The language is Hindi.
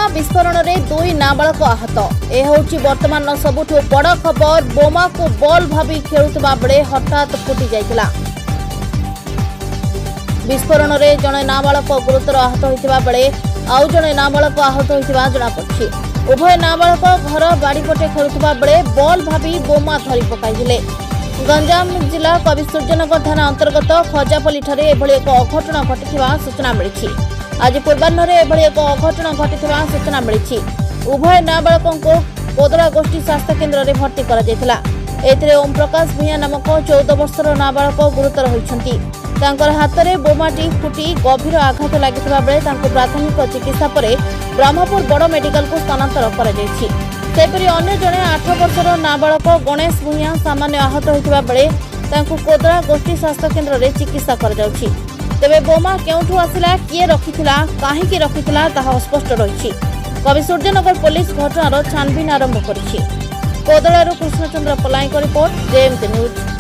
बोमा विस्फोरण में 2 नाबालक आहत। यह हूँ वर्तमान सबुठ बड़ खबर। बोमा को बॉल भावी खेलुवा बेले हठात फुटी जाइतिला। विस्फोरण में जड़े नाबालक गुरुतर आहत होता बेले आउ जड़े नाबालक आहत होता जमापड़ी। उभय नाबालक घर बाड़ीपटे खेलुवा बेले बॉल भावी बोमा धरी पकाइले। गंजाम जिला कविसूर्यनगर थाना अंतर्गत खजापल्ली ठारे एभली एक अघटन घटिथिबा सूचना मिली। आज पूर्वाह्न एभली एक अघटन घटिथिबा सूचना मिली। उभय नाबालकों को कोदड़ा गोष्ठी स्वास्थ्य केन्द्र में भर्ती करा जायतिला। एथिरे ओम प्रकाश भूया नामक 14 वर्षर नाबालक गुरुतर होइछन्ति। तांकर हाथ में बोमाटी फुटी गभीर आघात लागिथिबा बेले तांको प्राथमिक चिकित्सा परे ब्रह्मपुर बड़ मेडिकल को स्थानांतर करा जायछि। सेपरि अन्य जड़े 8 वर्षर नाबालक गणेश भूया सामान्य आहत होता बेले कोदड़ा गोष्ठी स्वास्थ्य केन्द्र में चिकित्सा कर जाउछि। तेबे बोमा केउठु आसिला, किए रखिथिला, काहेकि रखिथिला ताहा अस्पष्ट रहिछि। कविसूर्यनगर पुलिस घटनार छानबीन आरंभ करिछि। कोदड़ारू कृष्णचंद्र पलाईक रिपोर्ट, जेएमटी न्यूज।